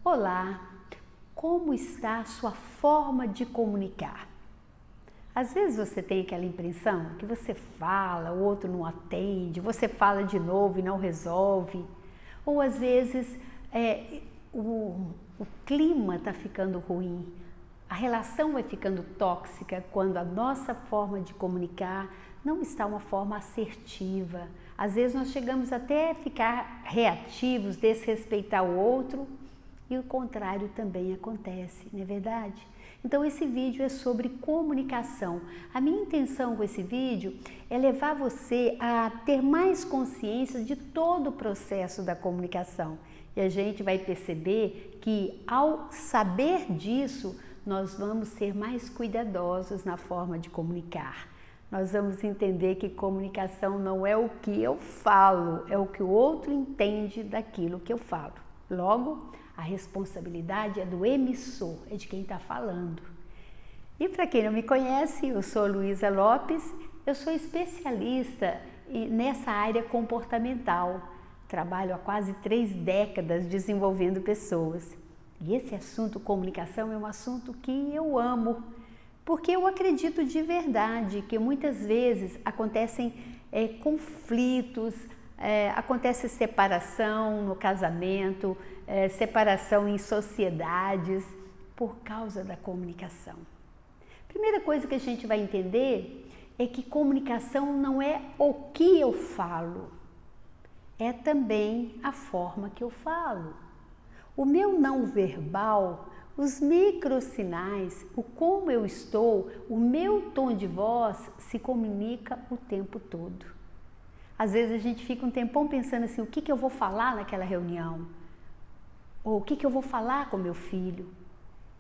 Olá, como está a sua forma de comunicar? Às vezes você tem aquela impressão que você fala, o outro não atende, você fala de novo e não resolve. Ou às vezes o clima está ficando ruim, a relação vai ficando tóxica quando a nossa forma de comunicar não está uma forma assertiva. Às vezes nós chegamos até a ficar reativos, desrespeitar o outro. E o contrário também acontece, não é verdade? Então esse vídeo é sobre comunicação. A minha intenção com esse vídeo é levar você a ter mais consciência de todo o processo da comunicação. E a gente vai perceber que ao saber disso, nós vamos ser mais cuidadosos na forma de comunicar. Nós vamos entender que comunicação não é o que eu falo, é o que o outro entende daquilo que eu falo. Logo, a responsabilidade é do emissor, é de quem está falando. E para quem não me conhece, eu sou Luísa Lopes, eu sou especialista nessa área comportamental. Trabalho há quase 3 décadas desenvolvendo pessoas. E esse assunto, comunicação, é um assunto que eu amo, porque eu acredito de verdade que muitas vezes acontecem conflitos, acontece separação no casamento, separação em sociedades por causa da comunicação. Primeira coisa que a gente vai entender é que comunicação não é o que eu falo, é também a forma que eu falo. O meu não verbal, os microsinais, o como eu estou, o meu tom de voz se comunica o tempo todo. Às vezes a gente fica um tempão pensando assim, o que eu vou falar naquela reunião? Ou o que eu vou falar com meu filho?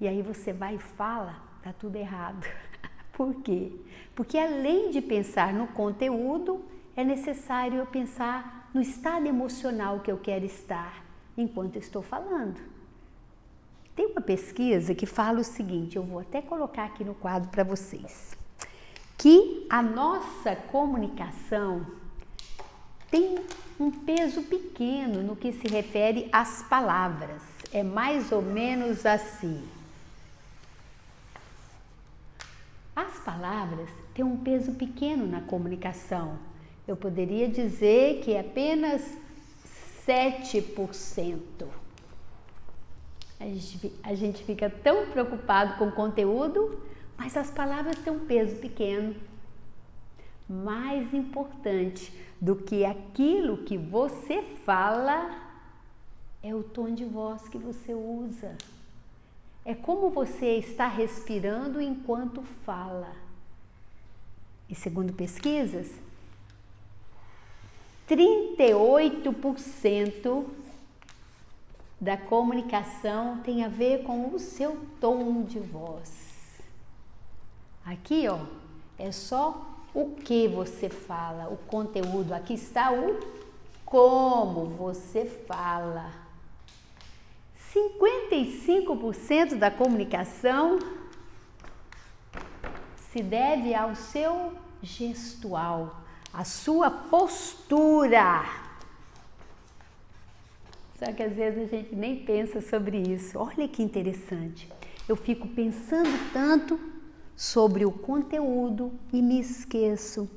E aí você vai e fala, tá tudo errado. Por quê? Porque além de pensar no conteúdo, é necessário eu pensar no estado emocional que eu quero estar enquanto eu estou falando. Tem uma pesquisa que fala o seguinte, eu vou até colocar aqui no quadro para vocês, que a nossa comunicação tem um peso pequeno no que se refere às palavras. É mais ou menos assim. As palavras têm um peso pequeno na comunicação. Eu poderia dizer que é apenas 7%. A gente fica tão preocupado com o conteúdo, mas as palavras têm um peso pequeno. Mais importante do que aquilo que você fala é o tom de voz que você usa. É como você está respirando enquanto fala. E segundo pesquisas, 38% da comunicação tem a ver com o seu tom de voz. Aqui, ó, é só o que você fala, o conteúdo. Aqui está o como você fala. 55% da comunicação se deve ao seu gestual, à sua postura. Só que às vezes a gente nem pensa sobre isso. Olha que interessante. Eu fico pensando tanto sobre o conteúdo e me esqueço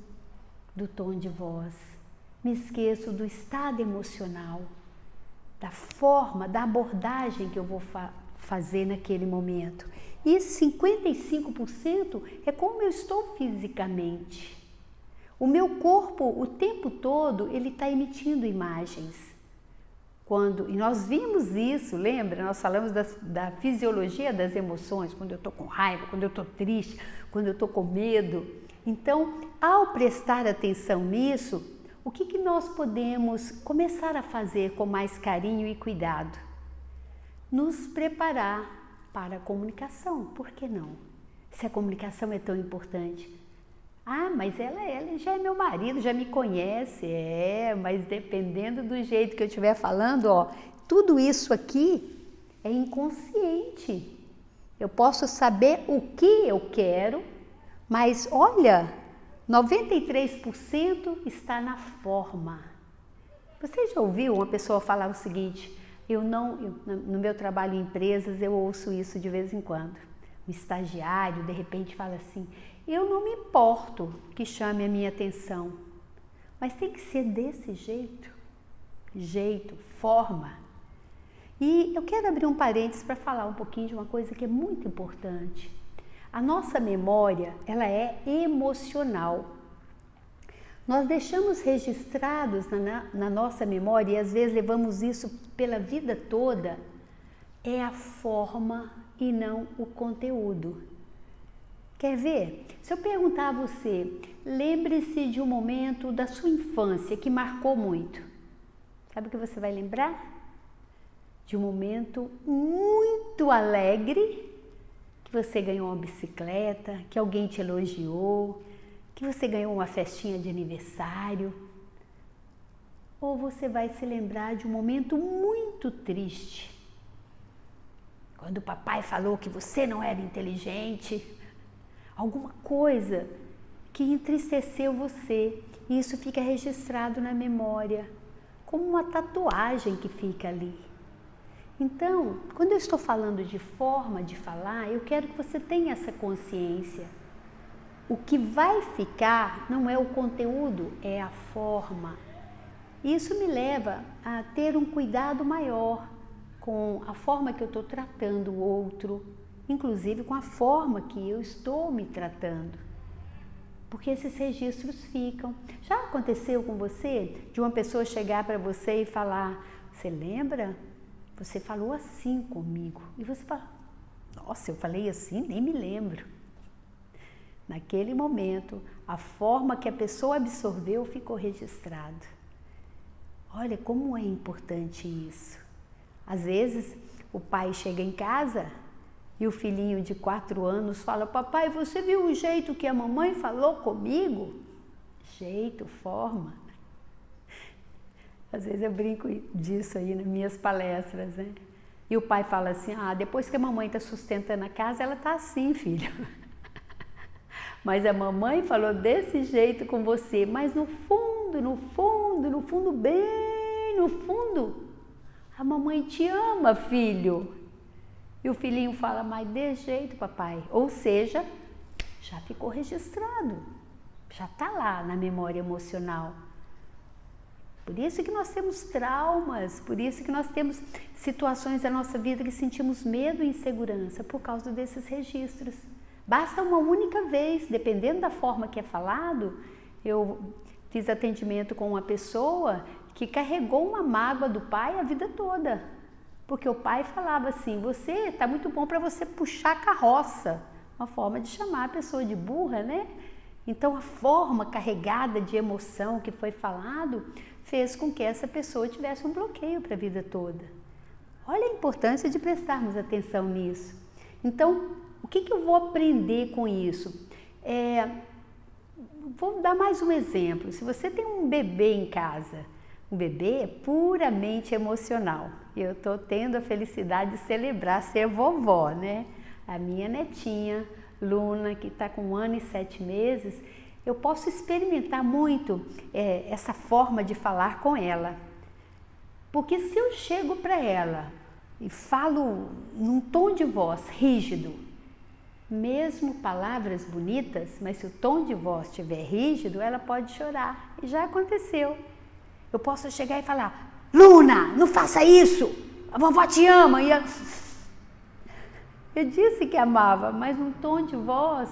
do tom de voz, me esqueço do estado emocional, da forma, da abordagem que eu vou fazer naquele momento. E 55% é como eu estou fisicamente. O meu corpo, o tempo todo, ele está emitindo imagens. E nós vimos isso, lembra? Nós falamos da fisiologia das emoções, quando eu estou com raiva, quando eu estou triste, quando eu estou com medo. Então, ao prestar atenção nisso, o que nós podemos começar a fazer com mais carinho e cuidado? Nos preparar para a comunicação, por que não? Se a comunicação é tão importante. Ah, mas ela já é meu marido, já me conhece. Mas dependendo do jeito que eu estiver falando, ó, tudo isso aqui é inconsciente. Eu posso saber o que eu quero, mas olha, 93% está na forma. Você já ouviu uma pessoa falar o seguinte, No meu trabalho em empresas, eu ouço isso de vez em quando. Um estagiário, de repente, fala assim, eu não me importo que chame a minha atenção, mas tem que ser desse jeito, forma. E eu quero abrir um parênteses para falar um pouquinho de uma coisa que é muito importante. A nossa memória, ela é emocional. Nós deixamos registrados na nossa memória, e às vezes levamos isso pela vida toda, é a forma e não o conteúdo. Quer ver? Se eu perguntar a você, lembre-se de um momento da sua infância que marcou muito. Sabe o que você vai lembrar? De um momento muito alegre, que você ganhou uma bicicleta, que alguém te elogiou, que você ganhou uma festinha de aniversário. Ou você vai se lembrar de um momento muito triste, quando o papai falou que você não era inteligente, alguma coisa que entristeceu você, e isso fica registrado na memória, como uma tatuagem que fica ali. Então, quando eu estou falando de forma de falar, eu quero que você tenha essa consciência. O que vai ficar não é o conteúdo, é a forma. Isso me leva a ter um cuidado maior com a forma que eu estou tratando o outro, inclusive com a forma que eu estou me tratando. Porque esses registros ficam. Já aconteceu com você de uma pessoa chegar para você e falar, você lembra? Você falou assim comigo. E você fala, nossa, eu falei assim, nem me lembro. Naquele momento, a forma que a pessoa absorveu ficou registrado. Olha como é importante isso. Às vezes, o pai chega em casa e o filhinho de 4 anos fala, papai, você viu o jeito que a mamãe falou comigo? Jeito, forma. Às vezes eu brinco disso aí nas minhas palestras, né? E o pai fala assim, depois que a mamãe está sustentando a casa, ela está assim, filho. Mas a mamãe falou desse jeito com você, mas no fundo, bem no fundo, a mamãe te ama, filho. E o filhinho fala, mas de jeito, papai. Ou seja, já ficou registrado, já está lá na memória emocional. Por isso que nós temos traumas, por isso que nós temos situações da nossa vida que sentimos medo e insegurança, por causa desses registros. Basta uma única vez, dependendo da forma que é falado. Eu fiz atendimento com uma pessoa que carregou uma mágoa do pai a vida toda. Porque o pai falava assim, você está muito bom para você puxar a carroça. Uma forma de chamar a pessoa de burra, né? Então a forma carregada de emoção que foi falado fez com que essa pessoa tivesse um bloqueio para a vida toda. Olha a importância de prestarmos atenção nisso. Então, o que eu vou aprender com isso? Vou dar mais um exemplo. Se você tem um bebê em casa, um bebê é puramente emocional. Eu estou tendo a felicidade de celebrar ser vovó, né? A minha netinha, Luna, que está com 1 ano e 7 meses, eu posso experimentar muito essa forma de falar com ela. Porque se eu chego para ela e falo num tom de voz rígido, mesmo palavras bonitas, mas se o tom de voz estiver rígido, ela pode chorar. E já aconteceu. Eu posso chegar e falar, Luna, não faça isso, a vovó te ama. E eu disse que amava, mas num tom de voz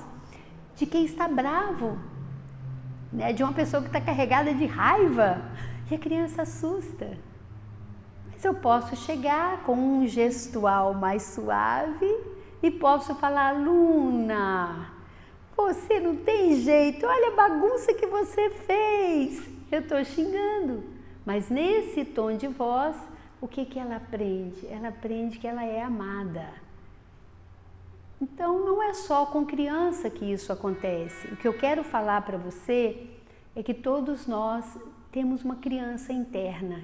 de quem está bravo, né? De uma pessoa que está carregada de raiva, e a criança assusta. Mas eu posso chegar com um gestual mais suave e posso falar, Luna, você não tem jeito, olha a bagunça que você fez. Eu estou xingando, mas nesse tom de voz, o que ela aprende? Ela aprende que ela é amada. Então, não é só com criança que isso acontece. O que eu quero falar para você é que todos nós temos uma criança interna.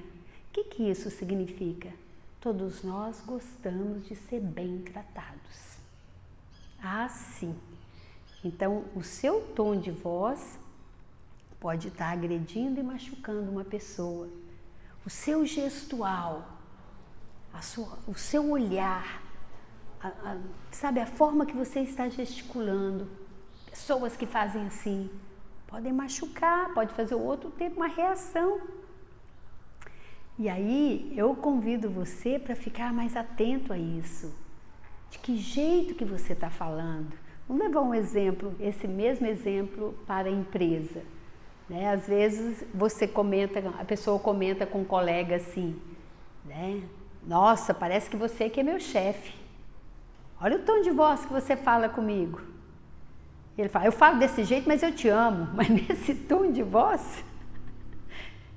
O que isso significa? Todos nós gostamos de ser bem tratados. Ah, sim. Então, o seu tom de voz pode estar agredindo e machucando uma pessoa. O seu gestual o seu olhar, sabe, a forma que você está gesticulando. Pessoas que fazem assim podem machucar, pode fazer o outro ter uma reação. E aí eu convido você para ficar mais atento a isso. De que jeito que você está falando? Vamos levar um exemplo, esse mesmo exemplo para a empresa. Né? Às vezes a pessoa comenta com um colega assim, né? Nossa, parece que você que é meu chefe. Olha o tom de voz que você fala comigo. Ele fala, eu falo desse jeito, mas eu te amo. Mas nesse tom de voz?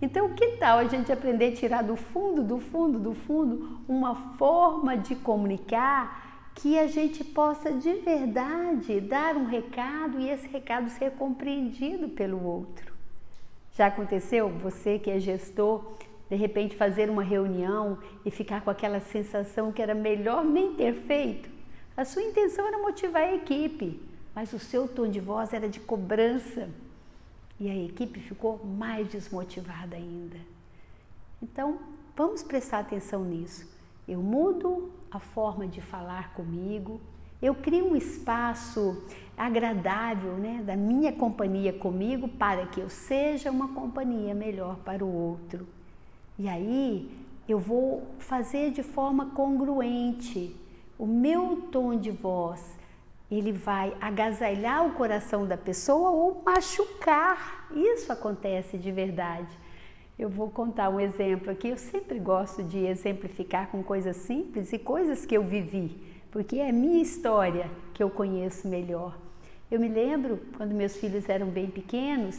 Então, que tal a gente aprender a tirar do fundo, uma forma de comunicar que a gente possa de verdade dar um recado e esse recado ser compreendido pelo outro. Já aconteceu? Você que é gestor, de repente fazer uma reunião e ficar com aquela sensação que era melhor nem ter feito? A sua intenção era motivar a equipe, mas o seu tom de voz era de cobrança. E a equipe ficou mais desmotivada ainda. Então, vamos prestar atenção nisso. Eu mudo a forma de falar comigo, eu crio um espaço agradável, né, da minha companhia comigo para que eu seja uma companhia melhor para o outro. E aí, eu vou fazer de forma congruente. O meu tom de voz, ele vai agasalhar o coração da pessoa ou machucar. Isso acontece de verdade. Eu vou contar um exemplo aqui. Eu sempre gosto de exemplificar com coisas simples e coisas que eu vivi, porque é a minha história que eu conheço melhor. Eu me lembro quando meus filhos eram bem pequenos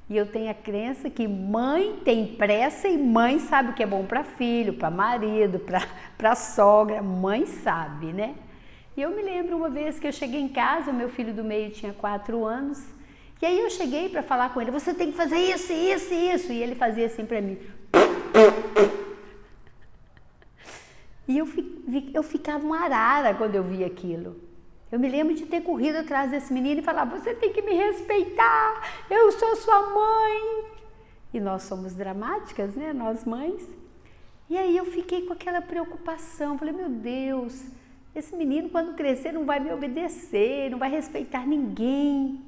e eu tenho a crença que mãe tem pressa e mãe sabe o que é bom para filho, para marido, para sogra. Mãe sabe, né? E eu me lembro uma vez que eu cheguei em casa, o meu filho do meio tinha 4 anos, e aí eu cheguei para falar com ele, você tem que fazer isso, isso e isso, e ele fazia assim para mim. E eu ficava uma arara quando eu via aquilo. Eu me lembro de ter corrido atrás desse menino e falar, você tem que me respeitar, eu sou sua mãe. E nós somos dramáticas, né, nós mães. E aí eu fiquei com aquela preocupação, falei, meu Deus, esse menino quando crescer não vai me obedecer, não vai respeitar ninguém.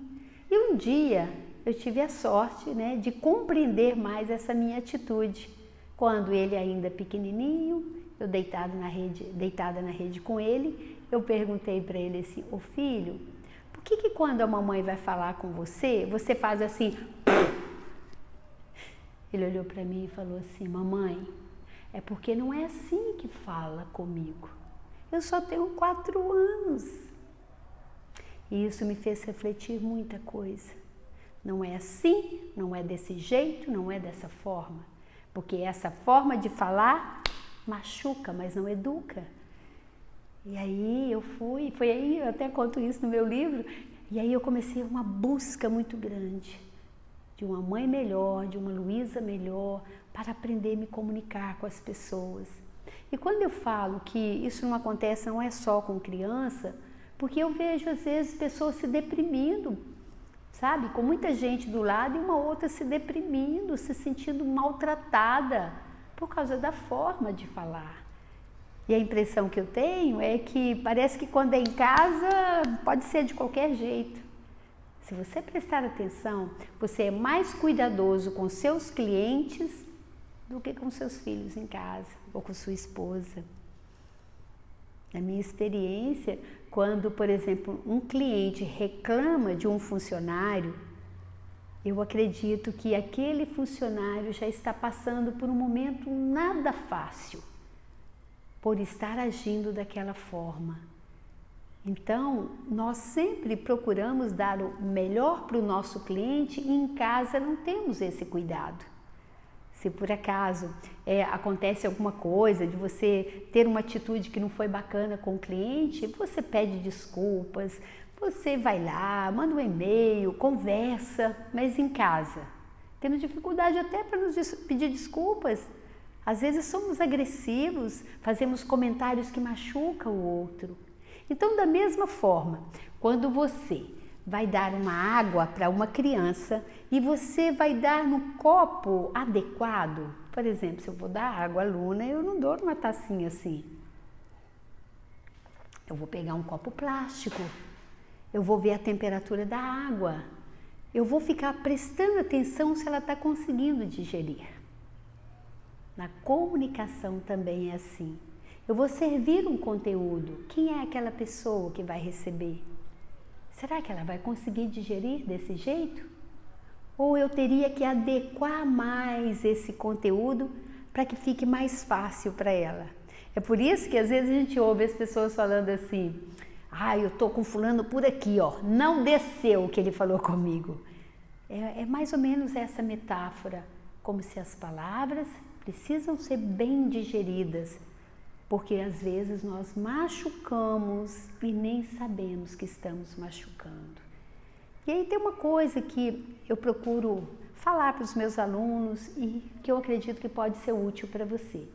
E um dia eu tive a sorte, né, de compreender mais essa minha atitude. Quando ele ainda pequenininho, eu deitada na rede com ele, eu perguntei para ele assim, ô filho, por que quando a mamãe vai falar com você, você faz assim? Ele olhou para mim e falou assim, mamãe, é porque não é assim que fala comigo. Eu só tenho 4 anos. E isso me fez refletir muita coisa. Não é assim, não é desse jeito, não é dessa forma. Porque essa forma de falar machuca, mas não educa. E aí foi aí, eu até conto isso no meu livro, e aí eu comecei uma busca muito grande de uma mãe melhor, de uma Luísa melhor, para aprender a me comunicar com as pessoas. E quando eu falo que isso não acontece, não é só com criança, porque eu vejo às vezes pessoas se deprimindo, sabe? Com muita gente do lado e uma outra se deprimindo, se sentindo maltratada por causa da forma de falar. E a impressão que eu tenho é que parece que quando é em casa pode ser de qualquer jeito. Se você prestar atenção, você é mais cuidadoso com seus clientes do que com seus filhos em casa ou com sua esposa. Na minha experiência, quando, por exemplo, um cliente reclama de um funcionário, eu acredito que aquele funcionário já está passando por um momento nada fácil, por estar agindo daquela forma. Então, nós sempre procuramos dar o melhor para o nosso cliente e em casa não temos esse cuidado. Se por acaso acontece alguma coisa de você ter uma atitude que não foi bacana com o cliente, você pede desculpas, você vai lá, manda um e-mail, conversa, mas em casa. Temos dificuldade até para nos pedir desculpas. Às vezes somos agressivos, fazemos comentários que machucam o outro. Então, da mesma forma, quando você vai dar uma água para uma criança e você vai dar no copo adequado, Por exemplo, se eu vou dar água à Luna, eu não dou numa tacinha assim. Eu vou pegar um copo plástico, eu vou ver a temperatura da água, eu vou ficar prestando atenção se ela está conseguindo digerir. Na comunicação também é assim. Eu vou servir um conteúdo. Quem é aquela pessoa que vai receber? Será que ela vai conseguir digerir desse jeito? Ou eu teria que adequar mais esse conteúdo para que fique mais fácil para ela? É por isso que às vezes a gente ouve as pessoas falando assim: eu tô com fulano por aqui, ó, não desceu o que ele falou comigo. É mais ou menos essa metáfora, como se as palavras precisam ser bem digeridas, porque às vezes nós machucamos e nem sabemos que estamos machucando. E aí tem uma coisa que eu procuro falar para os meus alunos e que eu acredito que pode ser útil para você.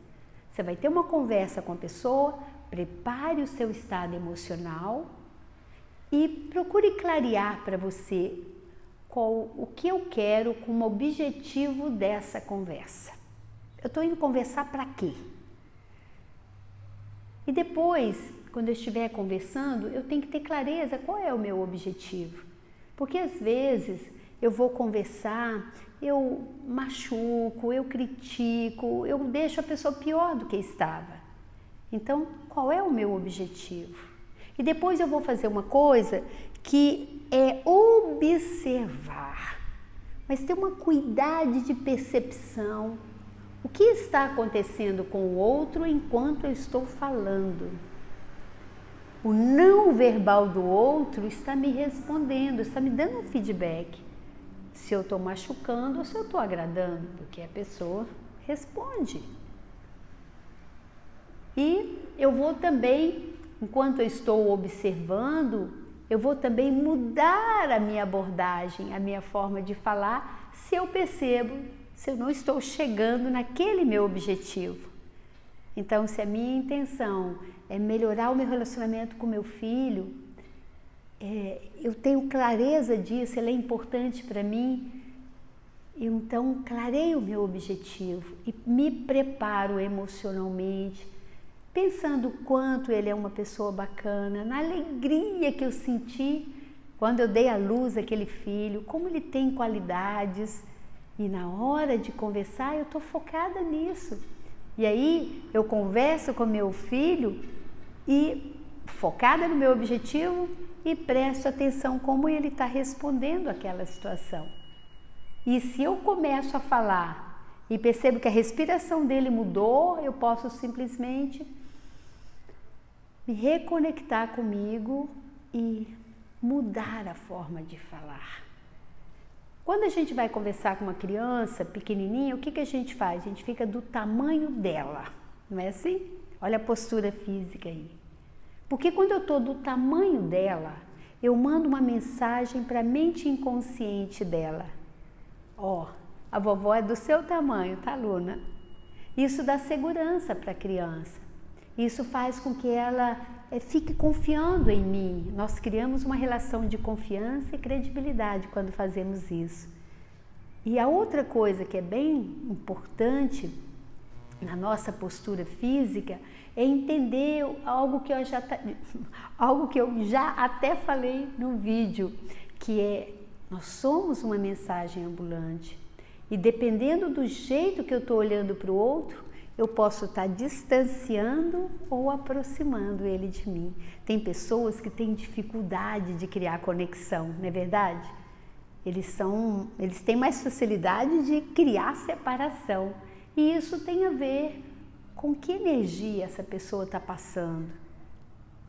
Você vai ter uma conversa com a pessoa, prepare o seu estado emocional e procure clarear para você o que eu quero como objetivo dessa conversa. Eu estou indo conversar para quê? E depois, quando eu estiver conversando, eu tenho que ter clareza qual é o meu objetivo. Porque às vezes eu vou conversar, eu machuco, eu critico, eu deixo a pessoa pior do que estava. Então, qual é o meu objetivo? E depois eu vou fazer uma coisa que é observar, mas ter uma cuidado de percepção. O que está acontecendo com o outro enquanto eu estou falando? O não verbal do outro está me respondendo, está me dando um feedback. Se eu estou machucando ou se eu estou agradando, porque a pessoa responde. E eu vou também, enquanto eu estou observando, eu vou também mudar a minha abordagem, a minha forma de falar, se eu percebo, se eu não estou chegando naquele meu objetivo. Então, se a minha intenção é melhorar o meu relacionamento com meu filho, eu tenho clareza disso, ele é importante para mim, eu então clareio o meu objetivo e me preparo emocionalmente, pensando o quanto ele é uma pessoa bacana, na alegria que eu senti quando eu dei à luz aquele filho, como ele tem qualidades, e na hora de conversar eu estou focada nisso. E aí eu converso com meu filho e focada no meu objetivo e presto atenção como ele está respondendo àquela situação. E se eu começo a falar e percebo que a respiração dele mudou, eu posso simplesmente me reconectar comigo e mudar a forma de falar. Quando a gente vai conversar com uma criança pequenininha, o que a gente faz? A gente fica do tamanho dela, não é assim? Olha a postura física aí. Porque quando eu estou do tamanho dela, eu mando uma mensagem para a mente inconsciente dela. A vovó é do seu tamanho, tá, Luna? Isso dá segurança para a criança. Isso faz com que ela fique confiando em mim. Nós criamos uma relação de confiança e credibilidade quando fazemos isso. E a outra coisa que é bem importante na nossa postura física é entender algo que eu já até falei no vídeo, que é: nós somos uma mensagem ambulante. E dependendo do jeito que eu estou olhando para o outro, eu posso estar distanciando ou aproximando ele de mim. Tem pessoas que têm dificuldade de criar conexão, não é verdade? Eles têm mais facilidade de criar separação. E isso tem a ver com que energia essa pessoa está passando.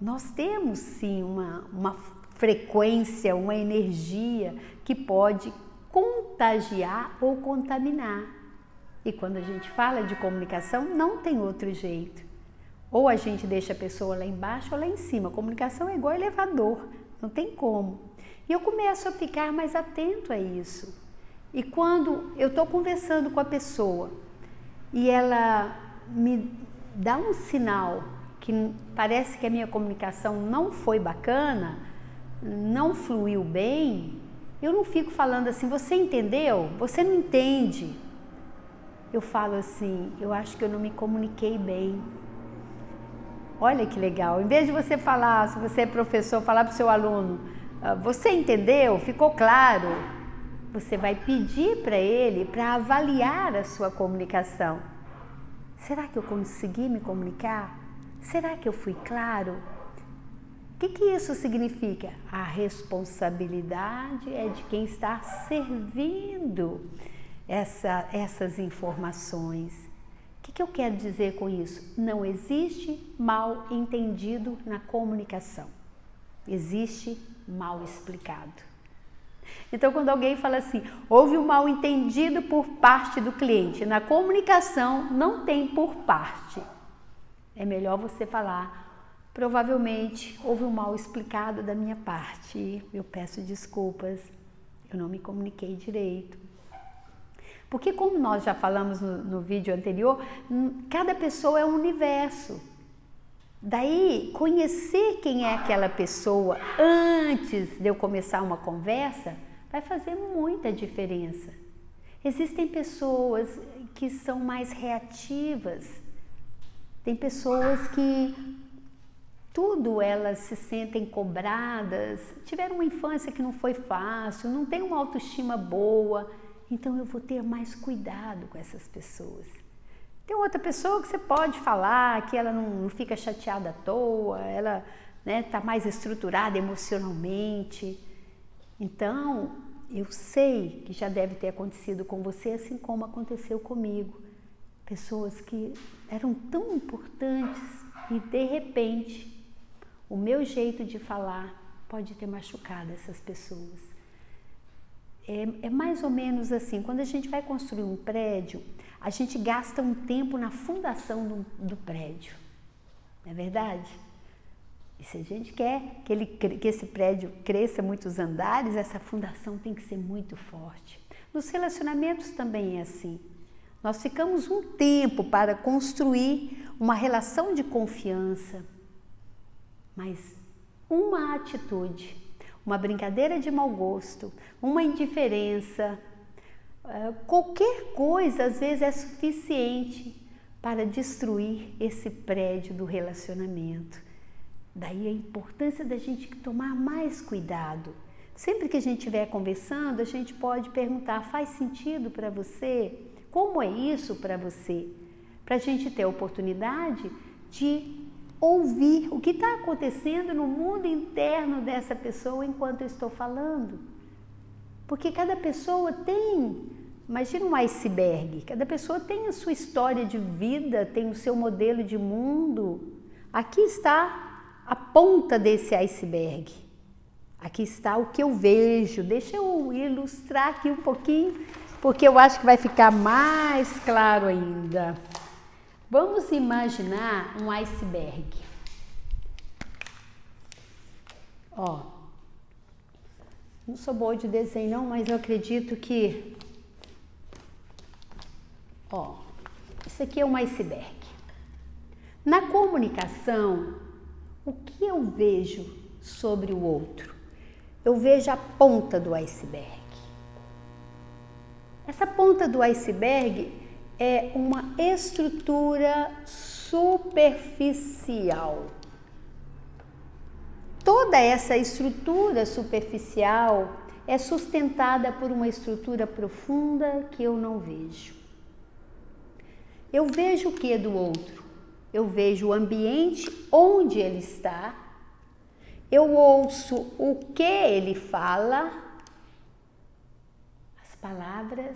Nós temos sim uma frequência, uma energia que pode contagiar ou contaminar. E quando a gente fala de comunicação, não tem outro jeito. Ou a gente deixa a pessoa lá embaixo ou lá em cima. A comunicação é igual elevador, não tem como. E eu começo a ficar mais atento a isso. E quando eu estou conversando com a pessoa e ela me dá um sinal que parece que a minha comunicação não foi bacana, não fluiu bem, eu não fico falando assim: você entendeu? Você não entende. eu falo assim, eu acho que eu não me comuniquei bem. Olha que legal, em vez de você falar, se você é professor, falar para o seu aluno, você entendeu? Ficou claro? Você vai pedir para ele para avaliar a sua comunicação. Será que eu consegui me comunicar? Será que eu fui claro? O que isso significa? A responsabilidade é de quem está servindo essas informações. O que eu quero dizer com isso? Não existe mal entendido na comunicação. Existe mal explicado. Então, quando alguém fala assim, houve um mal entendido por parte do cliente, na comunicação não tem por parte. É melhor você falar, provavelmente houve um mal explicado da minha parte, eu peço desculpas, eu não me comuniquei direito. Porque como nós já falamos no vídeo anterior, cada pessoa é um universo. Daí, conhecer quem é aquela pessoa antes de eu começar uma conversa vai fazer muita diferença. Existem pessoas que são mais reativas, tem pessoas que tudo elas se sentem cobradas, tiveram uma infância que não foi fácil, não tem uma autoestima boa, então eu vou ter mais cuidado com essas pessoas. Tem outra pessoa que você pode falar que ela não fica chateada à toa, ela tá mais estruturada emocionalmente. Então, eu sei que já deve ter acontecido com você, assim como aconteceu comigo. Pessoas que eram tão importantes e, de repente, o meu jeito de falar pode ter machucado essas pessoas. É mais ou menos assim, quando a gente vai construir um prédio, a gente gasta um tempo na fundação do prédio, não é verdade? E se a gente quer que esse prédio cresça muitos andares, essa fundação tem que ser muito forte. Nos relacionamentos também é assim. Nós ficamos um tempo para construir uma relação de confiança, mas uma atitude, uma brincadeira de mau gosto, uma indiferença, qualquer coisa às vezes é suficiente para destruir esse prédio do relacionamento. Daí a importância da gente tomar mais cuidado. Sempre que a gente estiver conversando, a gente pode perguntar, faz sentido para você? Como é isso para você? Para a gente ter a oportunidade de ouvir o que está acontecendo no mundo interno dessa pessoa enquanto eu estou falando. Porque cada pessoa tem, imagina um iceberg, cada pessoa tem a sua história de vida, tem o seu modelo de mundo. Aqui está a ponta desse iceberg. Aqui está o que eu vejo. Deixa eu ilustrar aqui um pouquinho, porque eu acho que vai ficar mais claro ainda. Vamos imaginar um iceberg. Ó, não sou boa de desenho não, mas eu acredito que, ó, isso aqui é um iceberg. Na comunicação, o que eu vejo sobre o outro? Eu vejo a ponta do iceberg. Essa ponta do iceberg é uma estrutura superficial. Toda essa estrutura superficial é sustentada por uma estrutura profunda que eu não vejo. Eu vejo o que do outro? Eu vejo o ambiente onde ele está, eu ouço o que ele fala, as palavras,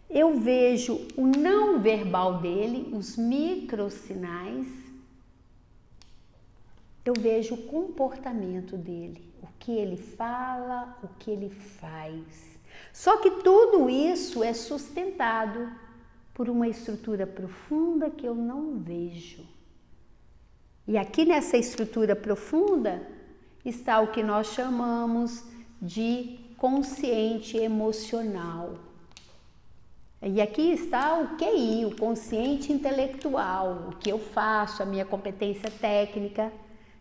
eu vejo o não verbal dele, os microsinais, eu vejo o comportamento dele, o que ele fala, o que ele faz. Só que tudo isso é sustentado por uma estrutura profunda que eu não vejo. E aqui nessa estrutura profunda está o que nós chamamos de consciente emocional. E aqui está o QI, o consciente intelectual, o que eu faço, a minha competência técnica.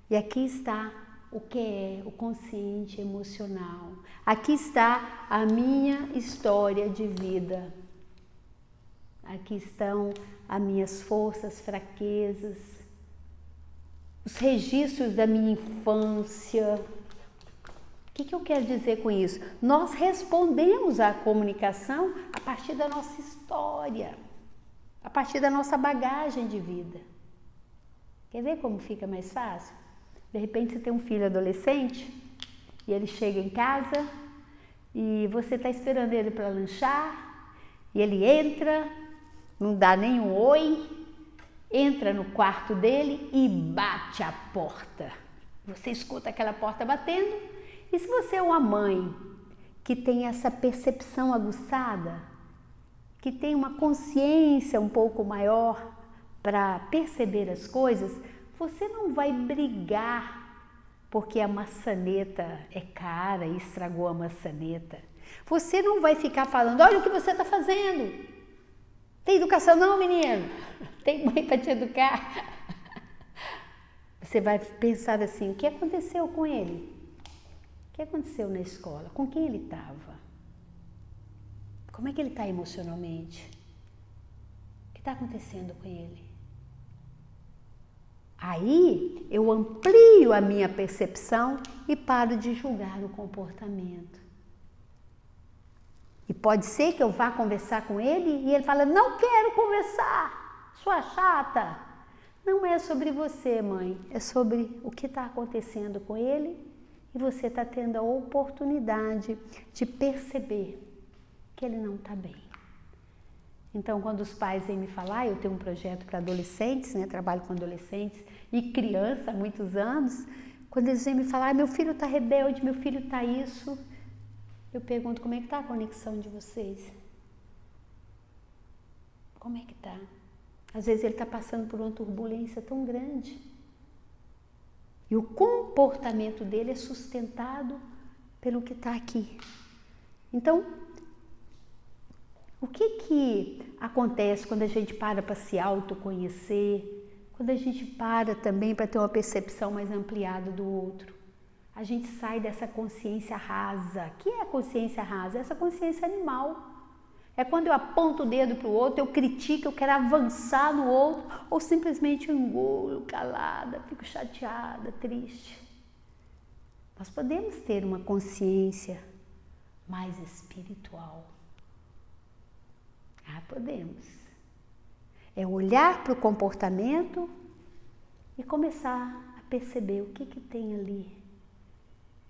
E aqui está o que é o consciente emocional. Aqui está a minha história de vida. aqui estão as minhas forças, fraquezas, os registros da minha infância. O que eu quero dizer com isso? Nós respondemos à comunicação a partir da nossa história, a partir da nossa bagagem de vida. Quer ver como fica mais fácil? De repente você tem um filho adolescente e ele chega em casa e você está esperando ele para lanchar e ele entra, não dá nenhum oi, entra no quarto dele e bate a porta. Você escuta aquela porta batendo. E se você é uma mãe que tem essa percepção aguçada, que tem uma consciência um pouco maior para perceber as coisas, você não vai brigar porque a maçaneta é cara e estragou a maçaneta. Você não vai ficar falando, olha o que você está fazendo. Tem educação não, menino? Tem mãe para te educar? Você vai pensar assim, o que aconteceu com ele? O que aconteceu na escola? Com quem ele estava? Como é que ele está emocionalmente? O que está acontecendo com ele? Aí eu amplio a minha percepção e paro de julgar o comportamento. E pode ser que eu vá conversar com ele e ele fala, não quero conversar, sua chata. Não é sobre você, mãe, é sobre o que está acontecendo com ele. E você está tendo a oportunidade de perceber que ele não está bem. Então, quando os pais vêm me falar, eu tenho um projeto para adolescentes, né? Trabalho com adolescentes e criança há muitos anos. Quando eles vêm me falar, meu filho está rebelde, meu filho está isso, eu pergunto, como é que está a conexão de vocês? Como é que está? Às vezes ele está passando por uma turbulência tão grande. E o comportamento dele é sustentado pelo que está aqui. Então, o que acontece quando a gente para se autoconhecer, quando a gente para também para ter uma percepção mais ampliada do outro? A gente sai dessa consciência rasa. O que é a consciência rasa? Essa consciência animal. É quando eu aponto o dedo para o outro, eu critico, eu quero avançar no outro, ou simplesmente eu engulo, calada, fico chateada, triste. Nós podemos ter uma consciência mais espiritual. Ah, podemos. É olhar para o comportamento e começar a perceber o que tem ali,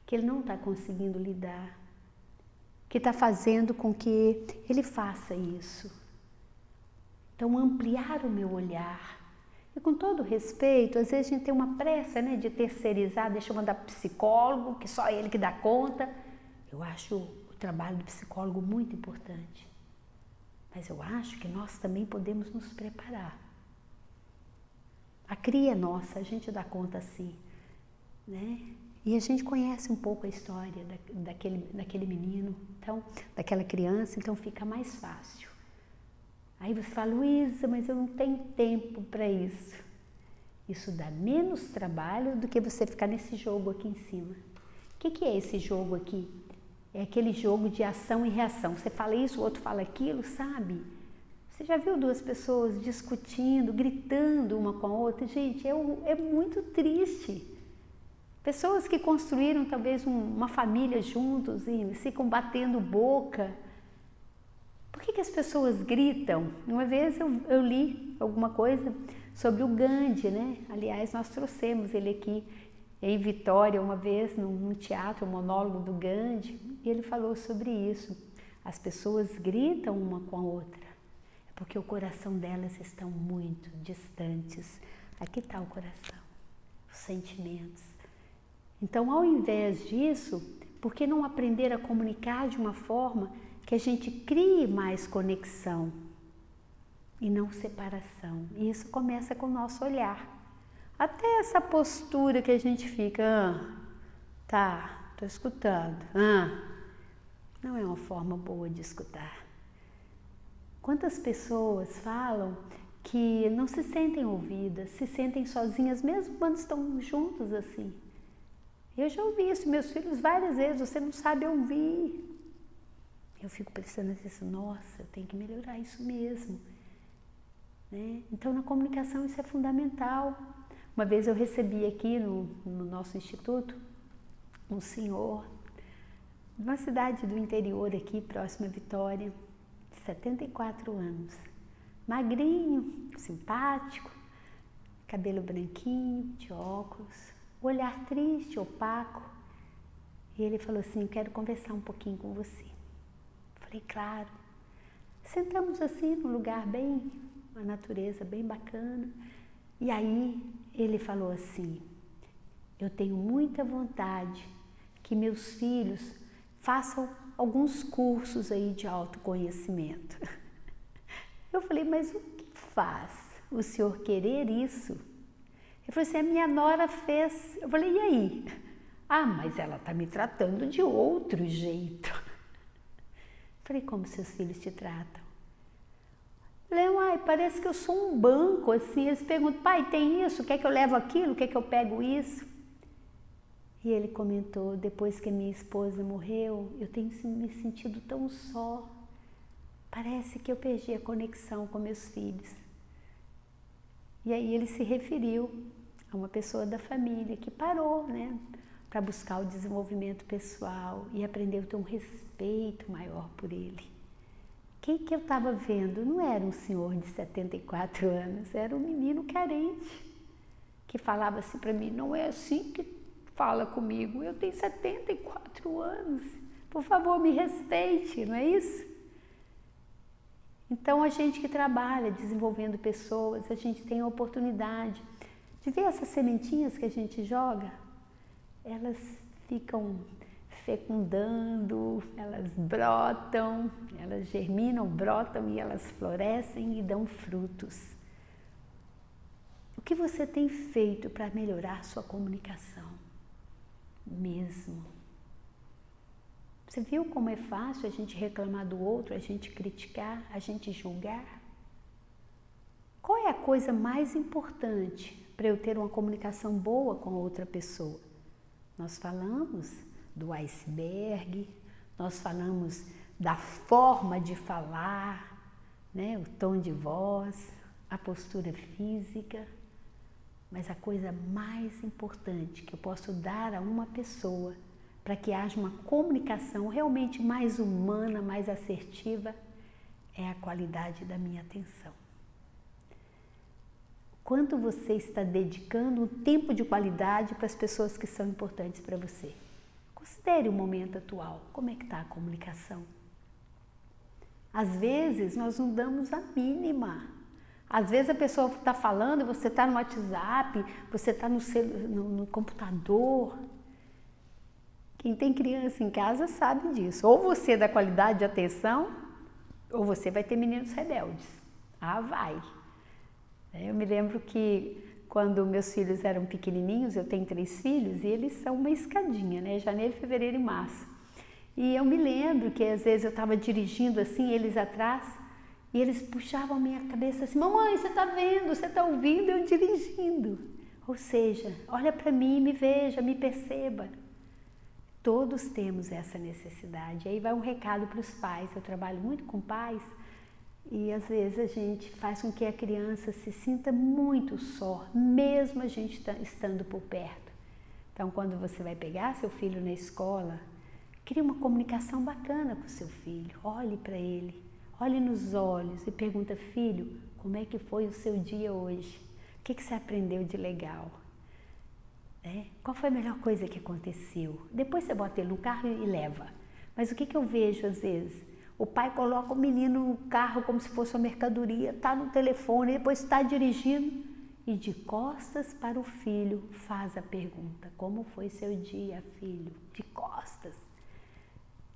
que ele não está conseguindo lidar, que está fazendo com que ele faça isso. Então, ampliar o meu olhar. E com todo respeito, às vezes a gente tem uma pressa, né, de terceirizar, deixa eu mandar para o psicólogo, que só ele que dá conta. Eu acho o trabalho do psicólogo muito importante. Mas eu acho que nós também podemos nos preparar. A cria é nossa, a gente dá conta sim, né? E a gente conhece um pouco a história daquele menino, então, daquela criança, então fica mais fácil. Aí você fala, Luísa, mas eu não tenho tempo para isso. Isso dá menos trabalho do que você ficar nesse jogo aqui em cima. O que é esse jogo aqui? É aquele jogo de ação e reação. Você fala isso, o outro fala aquilo, sabe? Você já viu duas pessoas discutindo, gritando uma com a outra? Gente, é muito triste. Pessoas que construíram talvez uma família juntos e ficam batendo boca. Por que as pessoas gritam? Uma vez eu li alguma coisa sobre o Gandhi, né? Aliás, nós trouxemos ele aqui em Vitória uma vez, num teatro, um monólogo do Gandhi, e ele falou sobre isso. As pessoas gritam uma com a outra, é porque o coração delas estão muito distantes. Aqui está o coração, os sentimentos. Então, ao invés disso, por que não aprender a comunicar de uma forma que a gente crie mais conexão e não separação? E isso começa com o nosso olhar. Até essa postura que a gente fica, tá, tô escutando, não é uma forma boa de escutar. Quantas pessoas falam que não se sentem ouvidas, se sentem sozinhas, mesmo quando estão juntos assim? Eu já ouvi isso, meus filhos várias vezes, você não sabe ouvir. Eu fico pensando assim, nossa, eu tenho que melhorar isso mesmo. né? Então, na comunicação isso é fundamental. Uma vez eu recebi aqui no nosso instituto um senhor de uma cidade do interior aqui, próxima a Vitória, de 74 anos, magrinho, simpático, cabelo branquinho, de óculos, olhar triste, opaco. E ele falou assim: quero conversar um pouquinho com você. Falei: claro. Sentamos assim num lugar bem, uma natureza bem bacana. E aí ele falou assim: eu tenho muita vontade que meus filhos façam alguns cursos aí de autoconhecimento. Eu falei: mas o que faz o senhor querer isso? Ele falou assim: a minha nora fez. Eu falei: e aí? Ah, mas ela está me tratando de outro jeito. Eu falei: como seus filhos te tratam? Eu falei: ai, parece que eu sou um banco, assim. Eles perguntam: pai, tem isso? Quer que eu levo aquilo? Quer que eu pego isso? E ele comentou: depois que a minha esposa morreu, eu tenho me sentido tão só. Parece que eu perdi a conexão com meus filhos. E aí ele se referiu a uma pessoa da família que parou, né, para buscar o desenvolvimento pessoal e aprendeu a ter um respeito maior por ele. Quem que eu estava vendo? Não era um senhor de 74 anos, era um menino carente que falava assim para mim: não é assim que fala comigo, eu tenho 74 anos, por favor, me respeite, não é isso? Então, a gente que trabalha desenvolvendo pessoas, a gente tem a oportunidade de ver essas sementinhas que a gente joga, elas ficam fecundando, elas brotam, elas germinam, brotam e elas florescem e dão frutos. O que você tem feito para melhorar sua comunicação? Mesmo. Você viu como é fácil a gente reclamar do outro, a gente criticar, a gente julgar? Qual é a coisa mais importante para eu ter uma comunicação boa com a outra pessoa? Nós falamos do iceberg, nós falamos da forma de falar, né? O tom de voz, a postura física, mas a coisa mais importante que eu posso dar a uma pessoa para que haja uma comunicação realmente mais humana, mais assertiva, é a qualidade da minha atenção. Quanto você está dedicando um tempo de qualidade para as pessoas que são importantes para você? Considere o momento atual, como é que está a comunicação? Às vezes nós não damos a mínima. Às vezes a pessoa está falando, você está no WhatsApp, você está no computador. Quem tem criança em casa sabe disso. Ou você dá qualidade de atenção, ou você vai ter meninos rebeldes. Ah, vai! Eu me lembro que quando meus filhos eram pequenininhos, eu tenho 3 filhos, e eles são uma escadinha, né? Janeiro, fevereiro e março. E eu me lembro que às vezes eu estava dirigindo assim, eles atrás, e eles puxavam a minha cabeça assim: mamãe, você está vendo, você está ouvindo eu dirigindo. Ou seja, olha para mim, me veja, me perceba. Todos temos essa necessidade. Aí vai um recado para os pais. Eu trabalho muito com pais e às vezes a gente faz com que a criança se sinta muito só, mesmo a gente estando por perto. Então, quando você vai pegar seu filho na escola, crie uma comunicação bacana com o seu filho. Olhe para ele, olhe nos olhos e pergunta: filho, como é que foi o seu dia hoje? O que você aprendeu de legal? Qual foi a melhor coisa que aconteceu? Depois você bota ele no carro e leva. Mas o que eu vejo às vezes? O pai coloca o menino no carro como se fosse uma mercadoria, está no telefone, depois está dirigindo e de costas para o filho faz a pergunta: como foi seu dia, filho? De costas.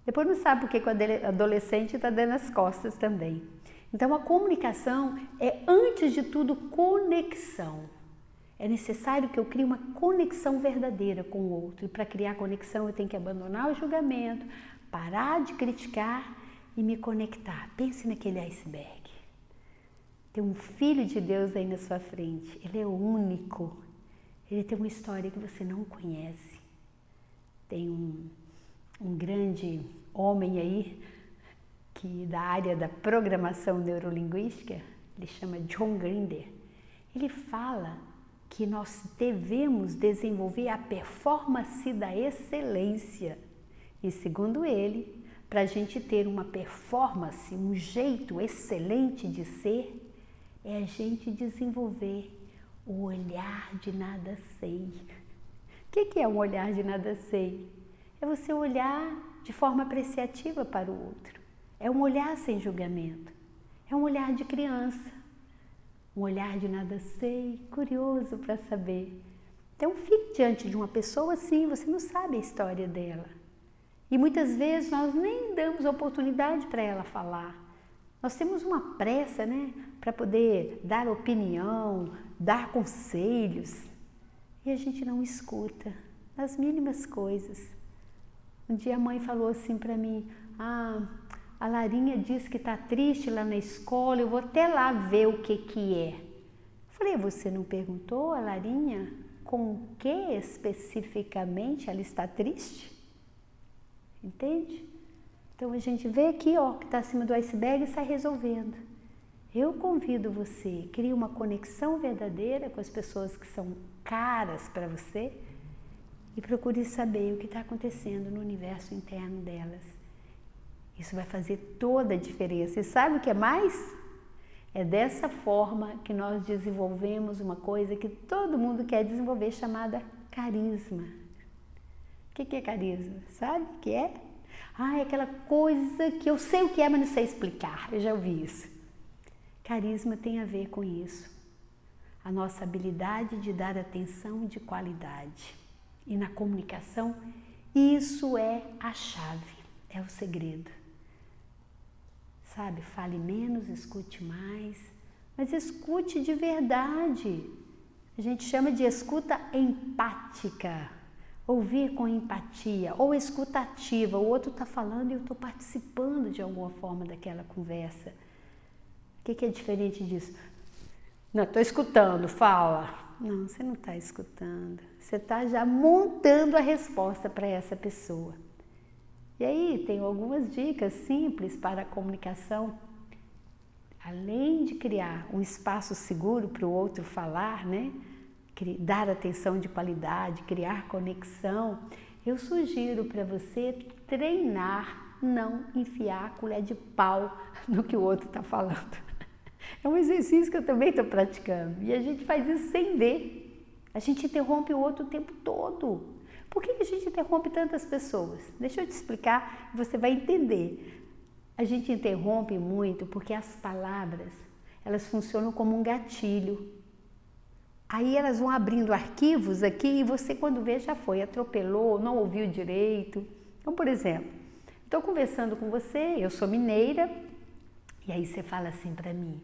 Depois não sabe porque o adolescente está dando as costas também. Então a comunicação é, antes de tudo, conexão. É necessário que eu crie uma conexão verdadeira com o outro. E para criar conexão eu tenho que abandonar o julgamento, parar de criticar e me conectar. Pense naquele iceberg. Tem um filho de Deus aí na sua frente. Ele é único. Ele tem uma história que você não conhece. Tem um grande homem aí, que da área da programação neurolinguística, ele chama John Grinder, ele fala que nós devemos desenvolver a performance da excelência. E segundo ele, para a gente ter uma performance, um jeito excelente de ser, é a gente desenvolver o olhar de nada sei. O que é um olhar de nada sei? É você olhar de forma apreciativa para o outro. É um olhar sem julgamento. É um olhar de criança. Um olhar de nada sei, curioso para saber. Então fique diante de uma pessoa assim, você não sabe a história dela. E muitas vezes nós nem damos oportunidade para ela falar. Nós temos uma pressa, né, para poder dar opinião, dar conselhos. E a gente não escuta nas mínimas coisas. Um dia a mãe falou assim para mim, a Larinha disse que está triste lá na escola, eu vou até lá ver o que é. Falei, você não perguntou a Larinha com o que especificamente ela está triste? Entende? Então a gente vê aqui, ó, que está acima do iceberg e sai resolvendo. Eu convido você, crie uma conexão verdadeira com as pessoas que são caras para você e procure saber o que está acontecendo no universo interno delas. Isso vai fazer toda a diferença. E sabe o que é mais? É dessa forma que nós desenvolvemos uma coisa que todo mundo quer desenvolver, chamada carisma. O que é carisma? Sabe o que é? É aquela coisa que eu sei o que é, mas não sei explicar. Eu já ouvi isso. Carisma tem a ver com isso. A nossa habilidade de dar atenção de qualidade. E na comunicação, isso é a chave, é o segredo. Sabe, fale menos, escute mais, mas escute de verdade. A gente chama de escuta empática, ouvir com empatia, ou escuta ativa, o outro está falando e eu estou participando de alguma forma daquela conversa. O que é diferente disso? Não, estou escutando, fala. Não, você não está escutando, você está já montando a resposta para essa pessoa. E aí tem algumas dicas simples para a comunicação. Além de criar um espaço seguro para o outro falar, né? Dar atenção de qualidade, criar conexão, eu sugiro para você treinar, não enfiar a colher de pau no que o outro está falando. É um exercício que eu também estou praticando e a gente faz isso sem ver. A gente interrompe o outro o tempo todo. Por que a gente interrompe tantas pessoas? Deixa eu te explicar e você vai entender. A gente interrompe muito porque as palavras, elas funcionam como um gatilho. Aí elas vão abrindo arquivos aqui e você quando vê já foi, atropelou, não ouviu direito. Então, por exemplo, estou conversando com você, eu sou mineira, e aí você fala assim para mim,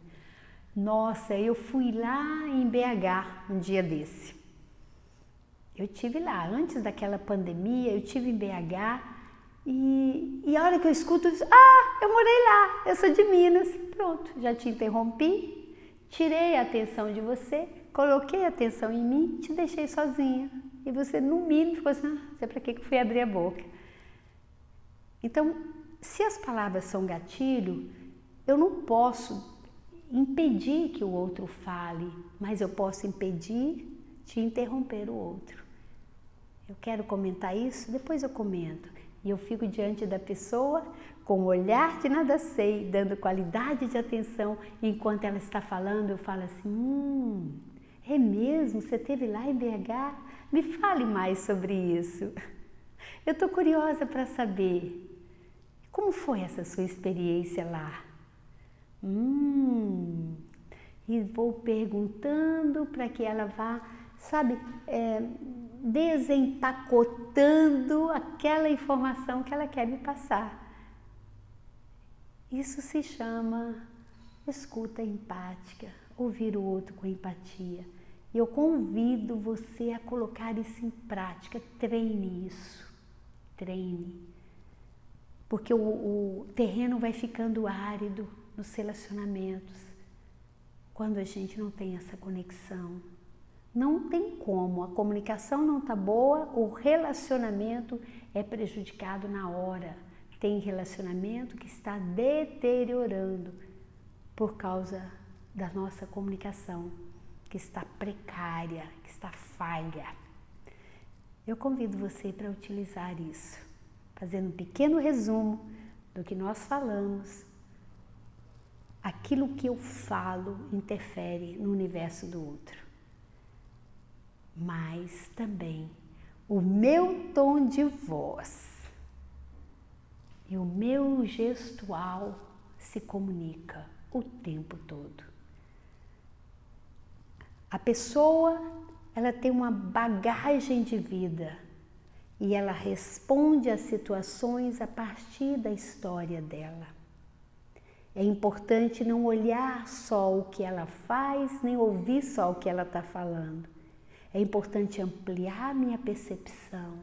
nossa, eu fui lá em BH um dia desse. Eu tive lá, antes daquela pandemia, eu tive em BH e a hora que eu escuto, eu digo, eu morei lá, eu sou de Minas. Pronto, já te interrompi, tirei a atenção de você, coloquei a atenção em mim, te deixei sozinha. E você, no mínimo, ficou assim, não sei para que eu fui abrir a boca. Então, se as palavras são gatilho, eu não posso impedir que o outro fale, mas eu posso impedir de interromper o outro. Eu quero comentar isso, depois eu comento. E eu fico diante da pessoa com o olhar de nada sei, dando qualidade de atenção. E enquanto ela está falando, eu falo assim, é mesmo? Você esteve lá em BH? Me fale mais sobre isso. Eu estou curiosa para saber, como foi essa sua experiência lá? E vou perguntando para que ela vá, sabe, desempacotando aquela informação que ela quer me passar. Isso se chama escuta empática, ouvir o outro com empatia. E eu convido você a colocar isso em prática, treine isso, treine. Porque o terreno vai ficando árido nos relacionamentos, quando a gente não tem essa conexão. Não tem como, a comunicação não está boa, o relacionamento é prejudicado na hora. Tem relacionamento que está deteriorando por causa da nossa comunicação, que está precária, que está falha. Eu convido você para utilizar isso, fazendo um pequeno resumo do que nós falamos. Aquilo que eu falo interfere no universo do outro, mas também o meu tom de voz e o meu gestual se comunica o tempo todo. A pessoa, ela tem uma bagagem de vida e ela responde às situações a partir da história dela. É importante não olhar só o que ela faz, nem ouvir só o que ela está falando. É importante ampliar minha percepção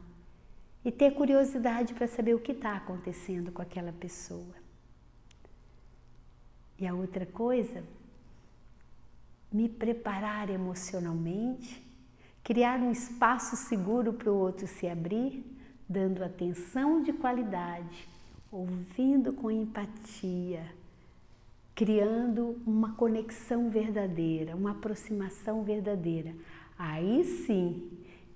e ter curiosidade para saber o que está acontecendo com aquela pessoa. E a outra coisa, me preparar emocionalmente, criar um espaço seguro para o outro se abrir, dando atenção de qualidade, ouvindo com empatia, criando uma conexão verdadeira, uma aproximação verdadeira. Aí sim,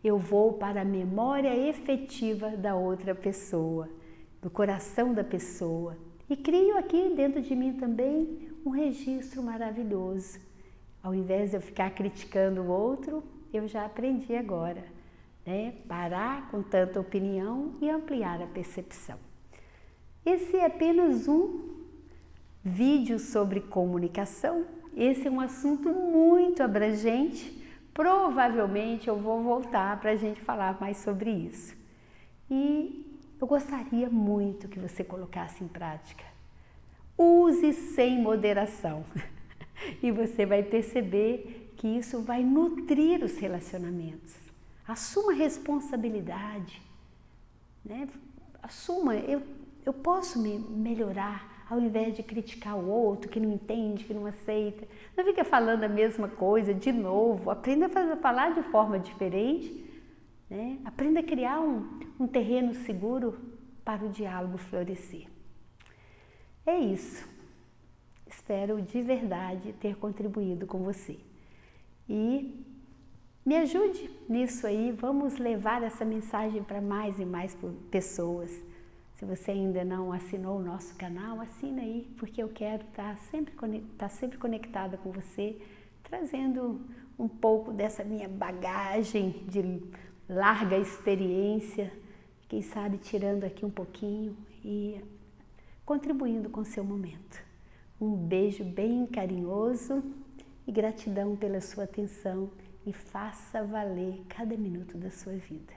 eu vou para a memória efetiva da outra pessoa, do coração da pessoa. E crio aqui dentro de mim também um registro maravilhoso. Ao invés de eu ficar criticando o outro, eu já aprendi agora, né? Parar com tanta opinião e ampliar a percepção. Esse é apenas um vídeo sobre comunicação. Esse é um assunto muito abrangente. Provavelmente eu vou voltar para a gente falar mais sobre isso. E eu gostaria muito que você colocasse em prática. Use sem moderação. E você vai perceber que isso vai nutrir os relacionamentos. Assuma responsabilidade, né? Assuma, eu posso me melhorar, ao invés de criticar o outro que não entende, que não aceita. Não fica falando a mesma coisa de novo. Aprenda a falar de forma diferente, né? Aprenda a criar um terreno seguro para o diálogo florescer. É isso. Espero de verdade ter contribuído com você. E me ajude nisso aí. Vamos levar essa mensagem para mais e mais pessoas. Se você ainda não assinou o nosso canal, assina aí, porque eu quero estar sempre conectada com você, trazendo um pouco dessa minha bagagem de larga experiência, quem sabe tirando aqui um pouquinho e contribuindo com o seu momento. Um beijo bem carinhoso e gratidão pela sua atenção e faça valer cada minuto da sua vida.